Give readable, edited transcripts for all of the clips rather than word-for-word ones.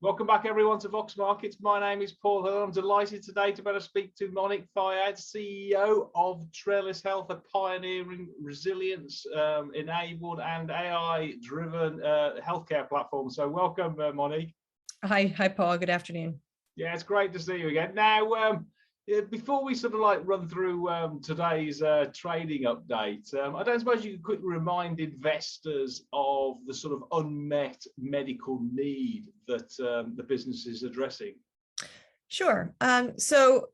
Welcome back, everyone, to Vox Markets. My name is Paul Hill. I'm delighted today to better speak to Monique Fayad, CEO of Trellus Health, a pioneering resilience-enabled and AI-driven healthcare platform. So welcome, Monique. Hi, Paul. Good afternoon. Yeah, it's great to see you again. Now, before we sort of run through today's trading update, I don't suppose you could quickly remind investors of the sort of unmet medical need that the business is addressing. Sure. So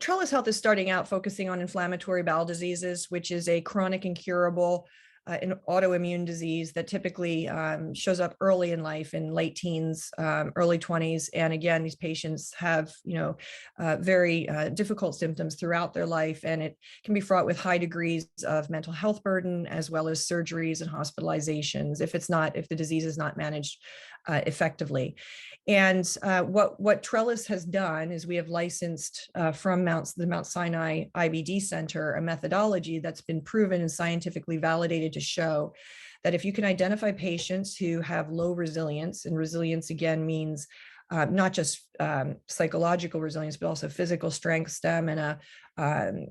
Trellus Health is starting out focusing on inflammatory bowel diseases, which is a chronic incurable an autoimmune disease that typically shows up early in life, in late teens, early 20s. And again, these patients have, very difficult symptoms throughout their life, and it can be fraught with high degrees of mental health burden, as well as surgeries and hospitalizations if the disease is not managed effectively. And what Trellus has done is we have licensed from the Mount Sinai IBD Center a methodology that's been proven and scientifically validated to show that if you can identify patients who have low resilience, and resilience again means not just psychological resilience, but also physical strength, stamina,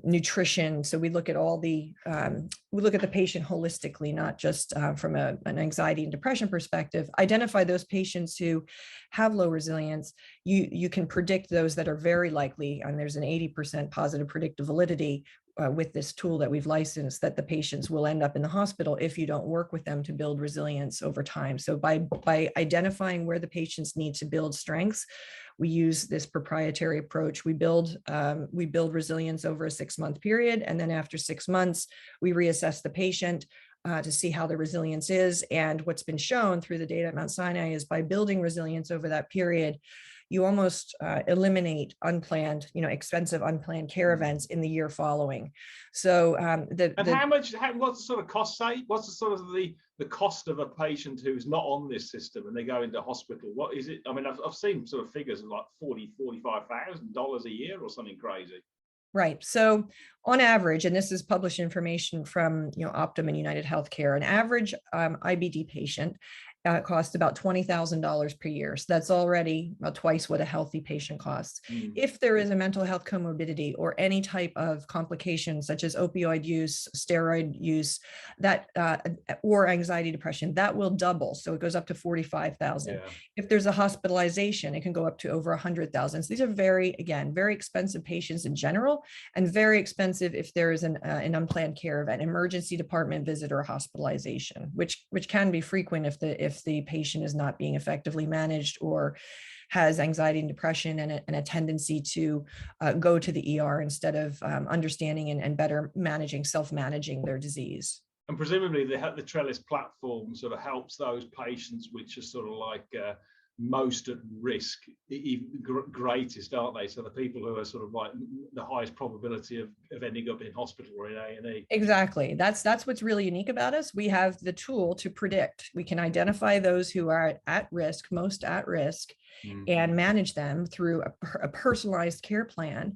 nutrition. So we look at the patient holistically, not just from an anxiety and depression perspective. Identify those patients who have low resilience. You can predict those that are very likely, and there's an 80% positive predictive validity with this tool that we've licensed, that the patients will end up in the hospital if you don't work with them to build resilience over time. So by identifying where the patients need to build strengths, we use this proprietary approach. We build resilience over a 6-month period, and then after 6 months, we reassess the patient to see how the resilience is. And what's been shown through the data at Mount Sinai is by building resilience over that period, you almost eliminate expensive unplanned care events in the year following. So what's the sort of cost say? What's the sort of the cost of a patient who's not on this system and they go into hospital? What is it? I mean, I've seen sort of figures of like $45,000 a year or something crazy. Right. So on average, and this is published information from Optum and United Healthcare, an average IBD patient costs about $20,000 per year. So that's already about twice what a healthy patient costs. If there is a mental health comorbidity or any type of complications such as opioid use, steroid use, or anxiety, depression, that will double. So it goes up to $45,000. Yeah. If there's a hospitalization, it can go up to over $100,000. So these are very expensive patients in general, and very expensive if there is an unplanned care event, emergency department visit, or hospitalization, which can be frequent if the patient is not being effectively managed or has anxiety and depression and a tendency to go to the ER instead of understanding and better self-managing their disease. And presumably the Trellus platform sort of helps those patients which are sort of like most at risk, greatest, aren't they? So the people who are sort of like the highest probability of ending up in hospital or in A&E. Exactly. That's what's really unique about us. We have the tool to predict. We can identify those who are at risk, most at risk, and manage them through a personalized care plan,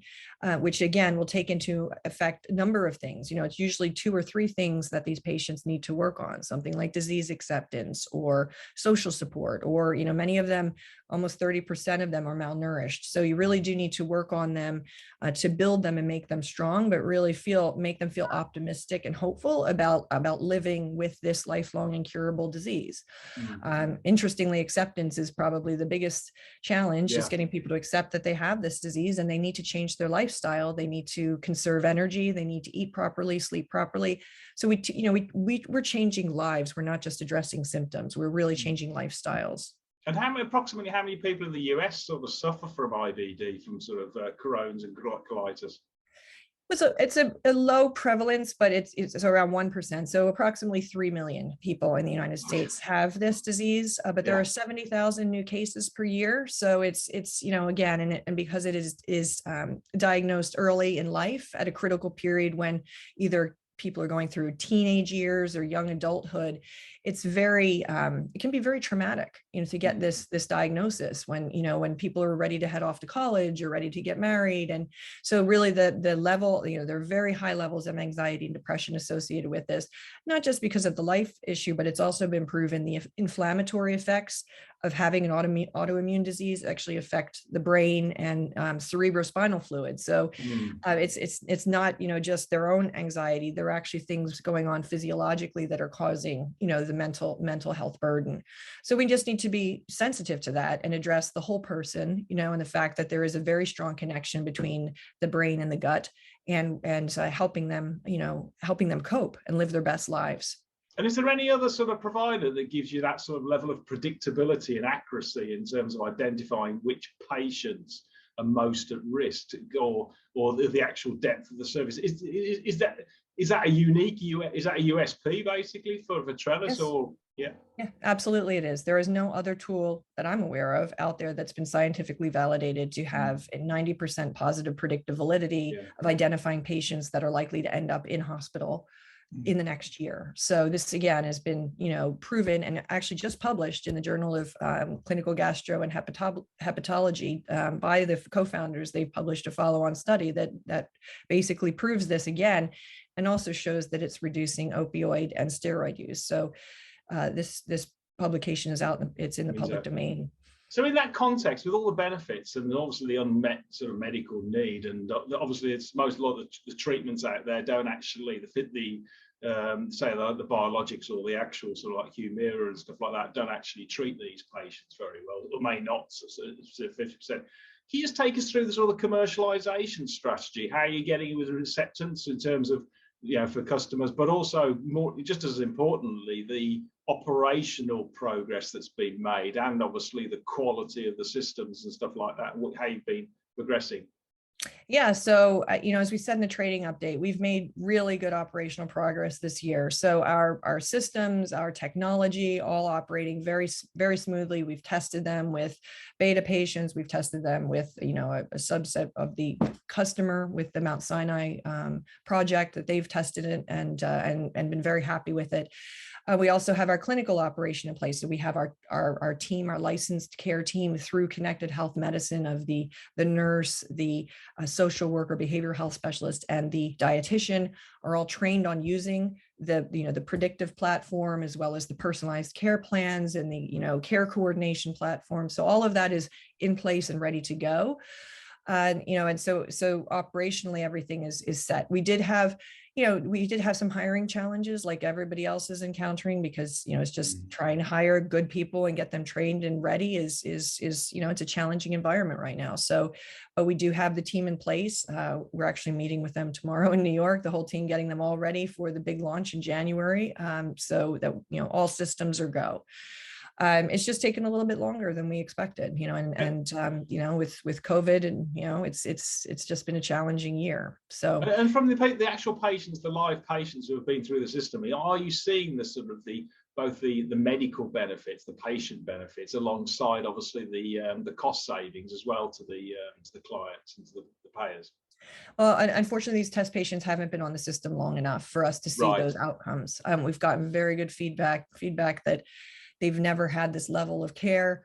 which again will take into effect a number of things. It's usually 2 or 3 things that these patients need to work on, something like disease acceptance or social support, or many of them, almost 30% of them, are malnourished. So you really do need to work on them to build them and make them strong, but really make them feel optimistic and hopeful about living with this lifelong incurable disease. Interestingly, acceptance is probably the biggest challenge, just getting people to accept that they have this disease and they need to change their lifestyle. They need to conserve energy. They need to eat properly, sleep properly. So we're changing lives. We're not just addressing symptoms. We're really changing lifestyles. And approximately how many people in the US sort of suffer from IBD, from sort of Crohn's and colitis? It's a low prevalence, but it's around 1%. So approximately 3 million people in the United States have this disease, but there are 70,000 new cases per year. So it's again, and because it is diagnosed early in life at a critical period when either people are going through teenage years or young adulthood, it's very, it can be very traumatic, to get this diagnosis when, when people are ready to head off to college or ready to get married. And so really the level, there are very high levels of anxiety and depression associated with this, not just because of the life issue, but it's also been proven the inflammatory effects of having an autoimmune disease actually affect the brain and cerebrospinal fluid. So it's not, just their own anxiety. There are actually things going on physiologically that are causing, the mental health burden. So we just need to be sensitive to that and address the whole person, and the fact that there is a very strong connection between the brain and the gut, and helping them cope and live their best lives. And is there any other sort of provider that gives you that sort of level of predictability and accuracy in terms of identifying which patients are most at risk, or the actual depth of the service? Is that a unique USP basically for Trellus? Yes. Or yeah, absolutely it is. There is no other tool that I'm aware of out there that's been scientifically validated to have a 90% positive predictive validity of identifying patients that are likely to end up in hospital in the next year. So this again has been, proven and actually just published in the Journal of Clinical Gastro and Hepatology by the co-founders. They've published a follow-on study that basically proves this again, and also shows that it's reducing opioid and steroid use. So this publication is out; it's in the public domain. So in that context, with all the benefits and obviously the unmet sort of medical need, and obviously a lot of the treatments out there don't actually fit the say the biologics or the actual sort of like Humira and stuff like that don't actually treat these patients very well, or may not, so 50%. Can you just take us through the sort of commercialization strategy? How are you getting with acceptance in terms of, for customers, but also more, just as importantly, the operational progress that's been made, and obviously the quality of the systems and stuff like that, how you've been progressing? Yeah, so as we said in the trading update, we've made really good operational progress this year. So our systems, our technology, all operating very, very smoothly. We've tested them with beta patients. We've tested them with a subset of the customer with the Mount Sinai project that they've tested it and been very happy with it. We also have our clinical operation in place. So we have our team, our licensed care team through Connected Health Medicine of the nurse, the social worker, behavioral health specialist, and the dietitian are all trained on using the predictive platform, as well as the personalized care plans and the care coordination platform. So all of that is in place and ready to go. And so operationally everything is set. We did have some hiring challenges like everybody else is encountering, because it's just trying to hire good people and get them trained and ready is it's a challenging environment right now. So, but we do have the team in place. We're actually meeting with them tomorrow in New York, the whole team, getting them all ready for the big launch in January, so that all systems are go. It's just taken a little bit longer than we expected, and with COVID, and it's just been a challenging year. So, and from the actual patients, the live patients who have been through the system, are you seeing the sort of both the medical benefits, the patient benefits, alongside obviously the cost savings as well to the clients and to the payers? Well, unfortunately, these test patients haven't been on the system long enough for us to see those outcomes. We've gotten very good feedback that they've never had this level of care,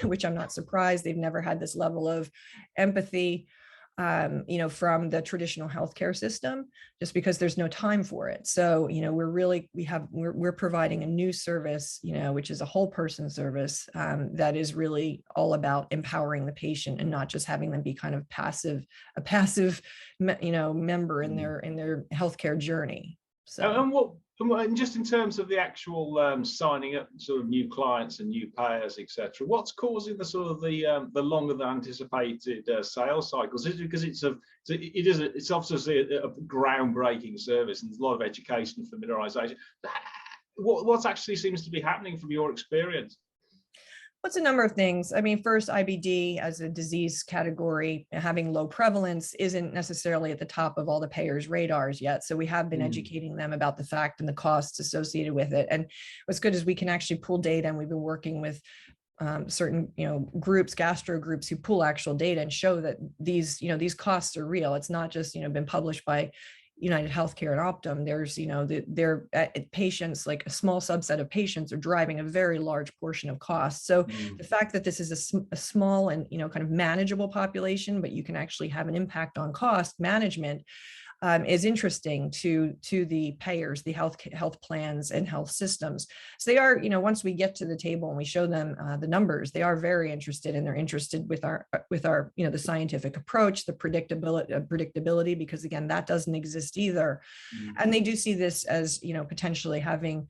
which I'm not surprised. They've never had this level of empathy, from the traditional healthcare system, just because there's no time for it. So, we're providing a new service, which is a whole person service that is really all about empowering the patient and not just having them be kind of a passive, member in their healthcare journey. So. And just in terms of the actual signing up sort of new clients and new payers, etc., what's causing the sort of the longer than anticipated sales cycles? Is it because it's obviously a groundbreaking service and there's a lot of education and familiarization? What actually seems to be happening from your experience? What's a number of things. I mean, first, IBD as a disease category, having low prevalence, isn't necessarily at the top of all the payers' radars yet. So we have been educating them about the fact and the costs associated with it. And what's good is we can actually pull data, and we've been working with certain groups, gastro groups, who pull actual data and show that these costs are real. It's not just been published by United Healthcare and Optum, there's, their patients, like a small subset of patients, are driving a very large portion of costs. So the fact that this is a small and, kind of manageable population, but you can actually have an impact on cost management, is interesting to the payers, the health plans and health systems. So they are, once we get to the table and we show them the numbers, they are very interested, and they're interested with our the scientific approach, the predictability, because again, that doesn't exist either. And they do see this as, potentially having,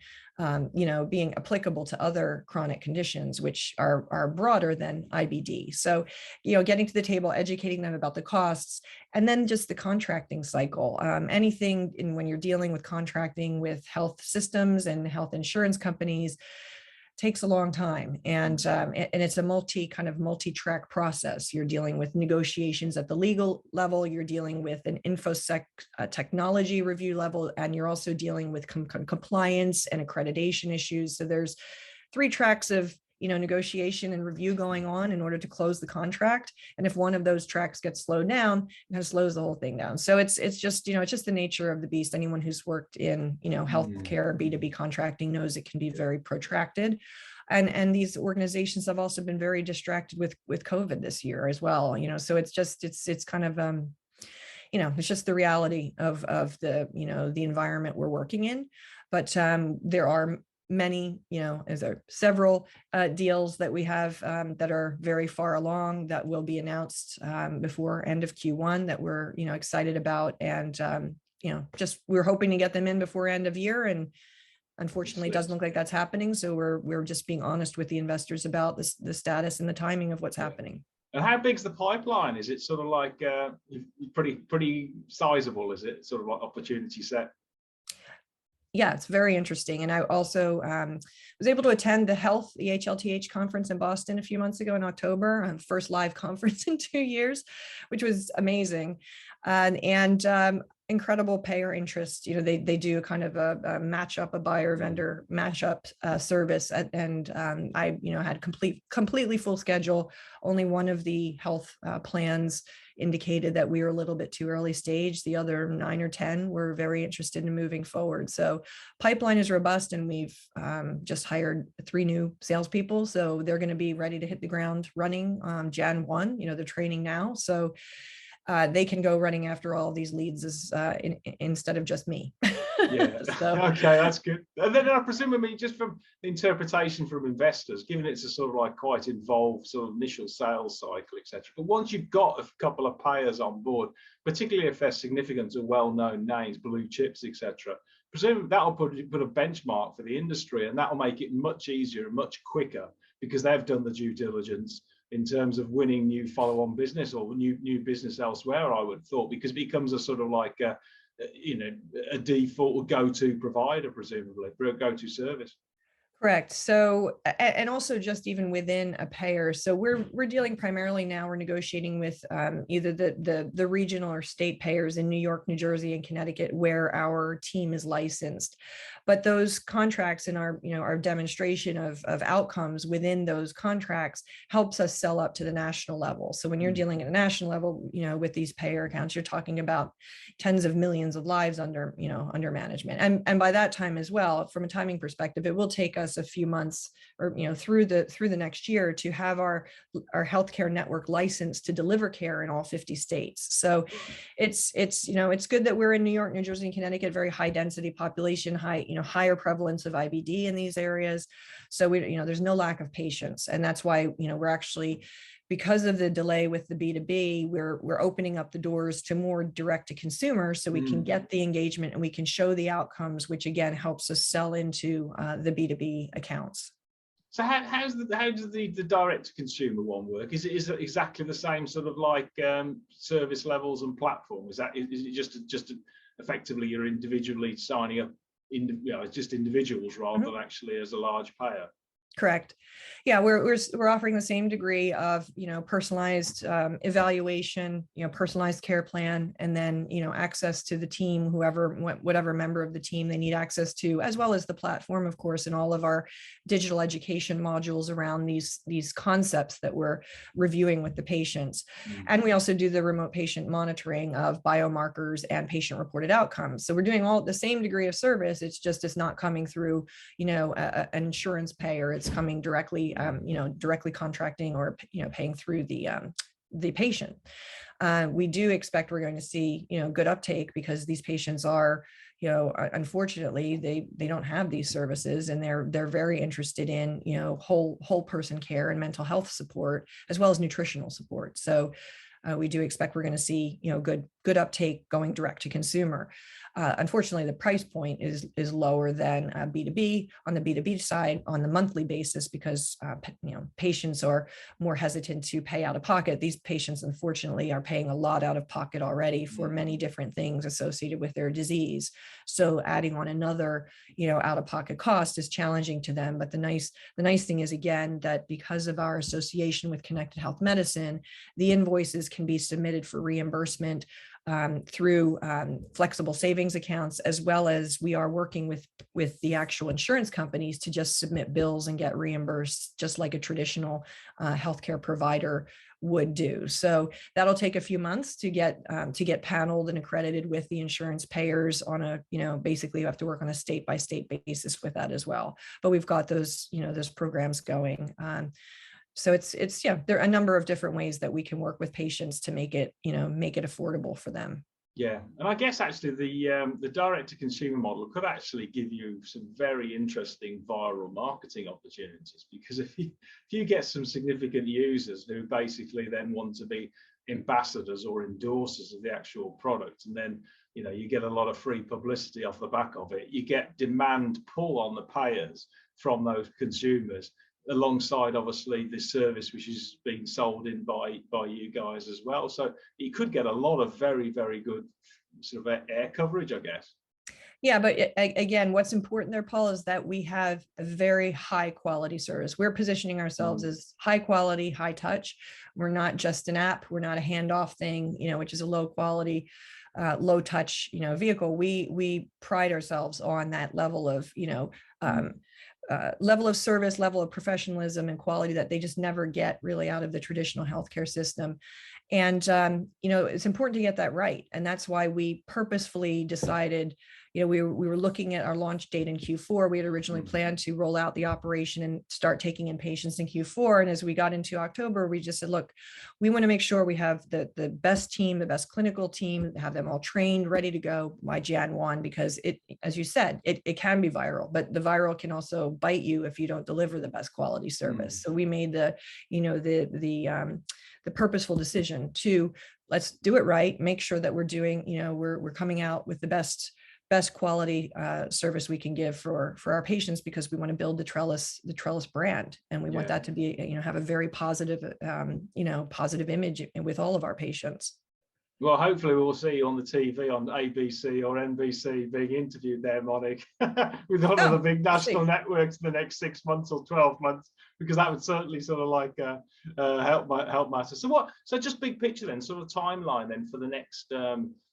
being applicable to other chronic conditions, which are broader than IBD. So, getting to the table, educating them about the costs, and then just the contracting cycle. Anything when you're dealing with contracting with health systems and health insurance companies takes a long time, and it's a multi-track process. You're dealing with negotiations at the legal level, you're dealing with an infosec technology review level, and you're also dealing with compliance and accreditation issues. So there's 3 tracks of negotiation and review going on in order to close the contract. And if one of those tracks gets slowed down, it kind of slows the whole thing down. So it's just, it's just the nature of the beast. Anyone who's worked in, healthcare, B2B contracting knows it can be very protracted. And these organizations have also been very distracted with COVID this year as well. So it's just, it's kind of, it's just the reality of the, the environment we're working in. But there are many, as there are several deals that we have that are very far along that will be announced before end of Q1 that we're, excited about. And, just we're hoping to get them in before end of year. And unfortunately, it doesn't look like that's happening. So we're just being honest with the investors about the status and the timing of what's happening. And how big's the pipeline? Is it sort of like pretty sizable? Is it sort of like opportunity set? Yeah, it's very interesting. And I also was able to attend the HLTH conference in Boston a few months ago in October, first live conference in 2 years, which was amazing. And incredible payer interest. They do kind of a matchup, a buyer vendor matchup service. And I, had completely full schedule. Only one of the health plans indicated that we were a little bit too early stage. The other 9 or 10 were very interested in moving forward. So pipeline is robust, and we've just hired 3 new salespeople. So they're going to be ready to hit the ground running Jan 1, they're training now. So they can go running after all these leads instead of just me. Yeah. So. Okay, that's good. And then I presume, just from the interpretation from investors, given it's a sort of like quite involved sort of initial sales cycle, etc. But once you've got a couple of payers on board, particularly if they're significant or well-known names, blue chips, etc., presume that'll put a benchmark for the industry, and that'll make it much easier and much quicker because they've done the due diligence in terms of winning new follow-on business or new business elsewhere, I would have thought, because it becomes a sort of like a default or go-to provider, presumably, a go-to service. Correct. So, and also just even within a payer. So we're dealing primarily now, we're negotiating with either the regional or state payers in New York, New Jersey, and Connecticut, where our team is licensed. But those contracts and our demonstration of outcomes within those contracts helps us sell up to the national level. So when you're dealing at a national level, with these payer accounts, you're talking about tens of millions of lives under management. And by that time as well, from a timing perspective, it will take us a few months or through the next year to have our healthcare network licensed to deliver care in all 50 states. So it's good that we're in New York, New Jersey, and Connecticut, very high density population, higher prevalence of IBD in these areas. So there's no lack of patients, and that's why we're actually, because of the delay with the B2B, we're opening up the doors to more direct to consumer, so we can get the engagement and we can show the outcomes, which again helps us sell into the B2B accounts. So how does the direct to consumer one work? Is it exactly the same sort of like service levels and platform? Is it just effectively you're individually signing up, just individuals rather than actually as a large payer? Correct. Yeah, we're offering the same degree of, personalized evaluation, personalized care plan, and then, access to the team, whatever member of the team they need access to, as well as the platform, of course, and all of our digital education modules around these concepts that we're reviewing with the patients. And we also do the remote patient monitoring of biomarkers and patient reported outcomes. So we're doing all the same degree of service. It's not coming through, an insurance payer. It's coming directly, directly contracting or, paying through the patient. We do expect we're going to see, good uptake, because these patients are, unfortunately, they don't have these services, and they're very interested in, whole person care and mental health support, as well as nutritional support. So we do expect we're going to see, good uptake going direct to consumer. Unfortunately, the price point is lower than B2B on the B2B side on the monthly basis, because patients are more hesitant to pay out of pocket. These patients, unfortunately, are paying a lot out of pocket already for many different things associated with their disease. So adding on another, out of pocket cost is challenging to them. But the nice thing is, again, that because of our association with Connected Health Medicine, the invoices can be submitted for reimbursement through flexible savings accounts, as well as we are working with the actual insurance companies to just submit bills and get reimbursed, just like a traditional healthcare provider would do. So that'll take a few months to get paneled and accredited with the insurance payers on a, basically you have to work on a state by state basis with that as well. But we've got those programs going. So it's there are a number of different ways that we can work with patients to make it affordable for them. Yeah, and I guess actually the direct to consumer model could actually give you some very interesting viral marketing opportunities, because if you get some significant users who basically then want to be ambassadors or endorsers of the actual product, and then you get a lot of free publicity off the back of it, you get demand pull on the payers from those consumers, alongside obviously the service which is being sold in by you guys as well. So you could get a lot of very, very good sort of air coverage, I guess. Yeah, but again, what's important there, Paul, is that we have a very high quality service. We're positioning ourselves as high quality, high touch. We're not just an app. We're not a handoff thing, which is a low quality, low touch, vehicle. We pride ourselves on that level of, level of service, level of professionalism and quality that they just never get really out of the traditional healthcare system. And, it's important to get that right. And that's why we purposefully decided, we were looking at our launch date in Q4. We had originally planned to roll out the operation and start taking in patients in Q4. And as we got into October, we just said, look, we want to make sure we have the best team, the best clinical team, have them all trained, ready to go by Jan 1, because it, as you said, it can be viral, but the viral can also bite you if you don't deliver the best quality service. So we made the purposeful decision to let's do it right, make sure that we're doing, we're coming out with the best quality service we can give for our patients, because we want to build the Trellus brand, and we want that to be, have a very positive, positive image with all of our patients. Well, hopefully we'll see you on the TV on ABC or NBC being interviewed there, Monique, with one of the big national networks in the next 6 months or 12 months, because that would certainly sort of like help matter. So just big picture then, sort of timeline then for the next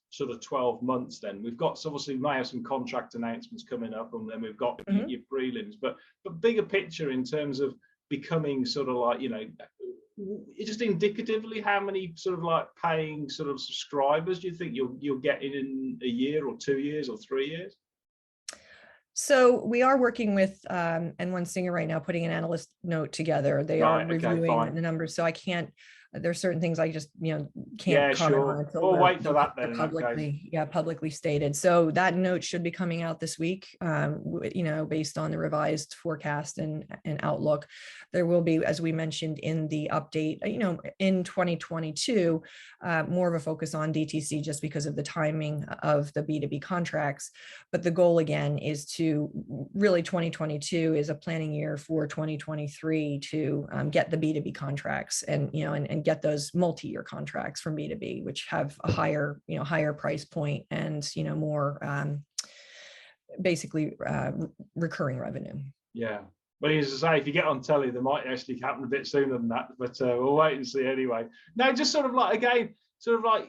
sort of 12 months then. We've got, so obviously we may have some contract announcements coming up, and then we've got your prelims, but bigger picture in terms of becoming sort of like, just indicatively, how many sort of like paying sort of subscribers do you think you'll get in a year or 2 years or 3 years? So we are working with N1 Singer right now, putting an analyst note together. They are reviewing the numbers, so I can't. There's certain things I just can't comment on until we'll wait for that then, publicly stated. So that note should be coming out this week. Based on the revised forecast and outlook. There will be, as we mentioned in the update, in 2022, more of a focus on DTC just because of the timing of the B2B contracts. But the goal again is to really 2022 is a planning year for 2023 to get the B2B contracts and get those multi-year contracts from B2B, which have a higher price point and more basically recurring revenue. Yeah. Well, as I say, if you get on telly, they might actually happen a bit sooner than that, but we'll wait and see anyway. No, just sort of like, again, sort of like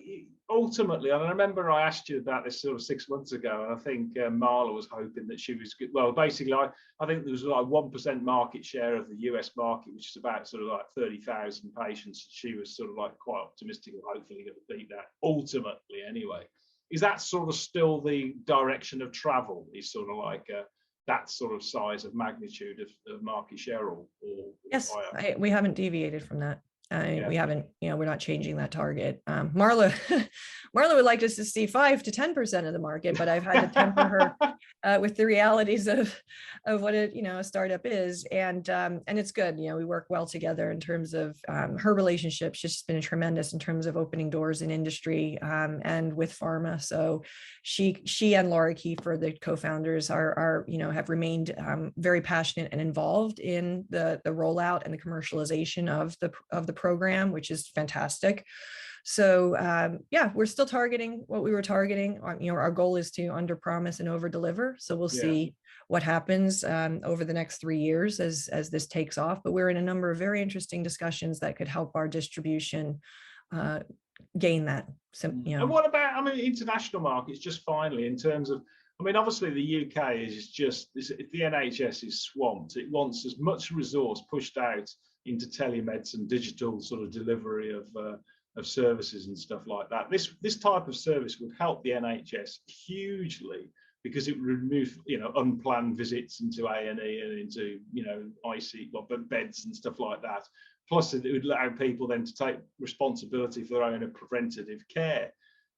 ultimately, and I remember I asked you about this sort of 6 months ago, and I think Marla was hoping that she was good. Well, basically, I think there was like 1% market share of the US market, which is about sort of like 30,000 patients. She was sort of like quite optimistic of hopefully going to beat that ultimately anyway. Is that sort of still the direction of travel? Is sort of like that sort of size of magnitude of market share, or Yes, higher? we haven't deviated from that. Yeah. We haven't, we're not changing that target. Marla would like us to see 5 to 10% of the market, but I've had to temper her with the realities of what a startup is, and it's good. We work well together in terms of her relationship. She's been tremendous in terms of opening doors in industry and with pharma. So she and Laura Kiefer, the co-founders, are have remained very passionate and involved in the rollout and the commercialization of the program, which is fantastic. So yeah, we're still targeting what we were targeting. Our goal is to under promise and over deliver. So we'll see what happens over the next 3 years as this takes off. But we're in a number of very interesting discussions that could help our distribution gain that. So, And what about, I mean, international markets, just finally, in terms of, I mean, obviously the UK is just, the NHS is swamped. It wants as much resource pushed out into telemedicine, digital sort of delivery of services and stuff like that. This type of service would help the NHS hugely, because it would remove unplanned visits into A&E and into IC beds and stuff like that. Plus, it would allow people then to take responsibility for their own preventative care.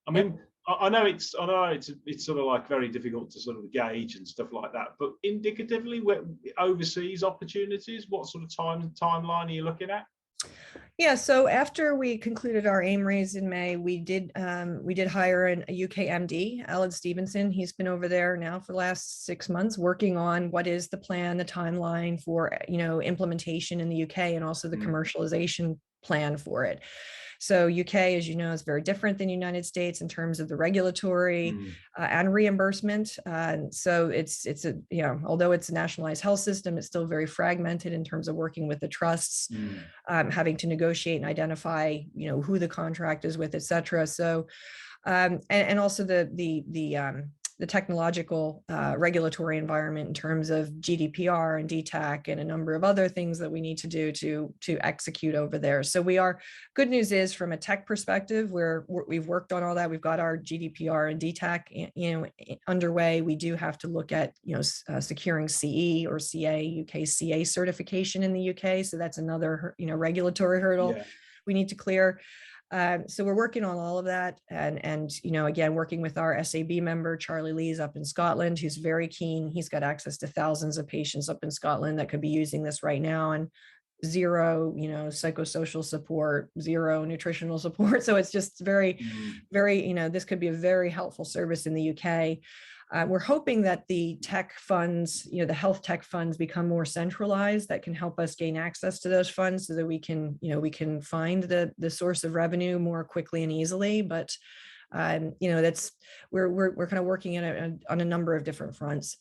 I mean, I know it's sort of like very difficult to sort of gauge and stuff like that, but indicatively, overseas opportunities, what sort of timeline are you looking at? Yeah, so after we concluded our AIM raise in May, we did hire a UK MD, Alan Stevenson. He's been over there now for the last 6 months working on what is the plan, the timeline for implementation in the UK, and also the commercialization plan for it. So UK, as you know, is very different than United States in terms of the regulatory and reimbursement. So it's although it's a nationalized health system, it's still very fragmented in terms of working with the trusts, having to negotiate and identify, who the contract is with, et cetera. So, and also the technological regulatory environment in terms of GDPR and DTAC and a number of other things that we need to do to execute over there. So good news is, from a tech perspective, we've worked on all that. We've got our GDPR and DTAC underway. We do have to look at securing CE or CA, UK CA certification in the UK. So that's another regulatory hurdle we need to clear. So we're working on all of that, and again, working with our SAB member, Charlie Lees, up in Scotland, who's very keen. He's got access to thousands of patients up in Scotland that could be using this right now, and zero, psychosocial support, zero nutritional support. So it's just very, very, this could be a very helpful service in the UK. We're hoping that the tech funds, the health tech funds, become more centralized. That can help us gain access to those funds so that we can find the source of revenue more quickly and easily. But we're kind of working on a number of different fronts.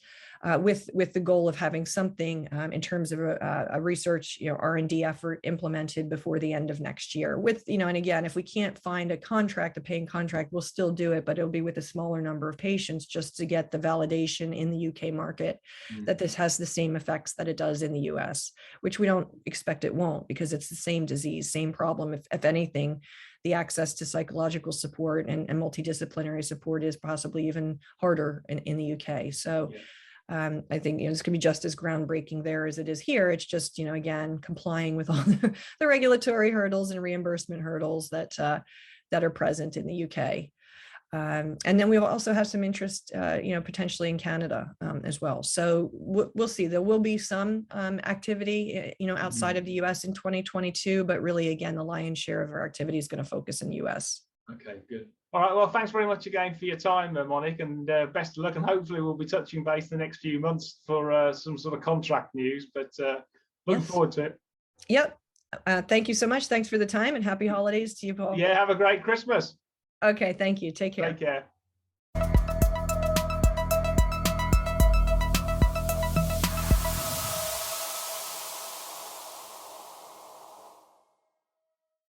With the goal of having something in terms of a research, R&D effort implemented before the end of next year. And again, if we can't find a paying contract, we'll still do it, but it'll be with a smaller number of patients, just to get the validation in the UK market that this has the same effects that it does in the US, which we don't expect it won't, because it's the same disease, same problem. If anything, the access to psychological support and multidisciplinary support is possibly even harder in the UK. So. I think this could be just as groundbreaking there as it is here. It's just, again, complying with all the regulatory hurdles and reimbursement hurdles that are present in the UK. And then we'll also have some interest, potentially in Canada as well. So we'll see. There will be some activity, outside of the US in 2022, but really, again, the lion's share of our activity is going to focus in the US. Okay, good. All right, well, thanks very much again for your time, Monique, and best of luck. And hopefully we'll be touching base the next few months for some sort of contract news, but looking forward to it. Yep. Thank you so much. Thanks for the time, and happy holidays to you, Paul. Yeah, have a great Christmas. Okay, thank you. Take care. Take care.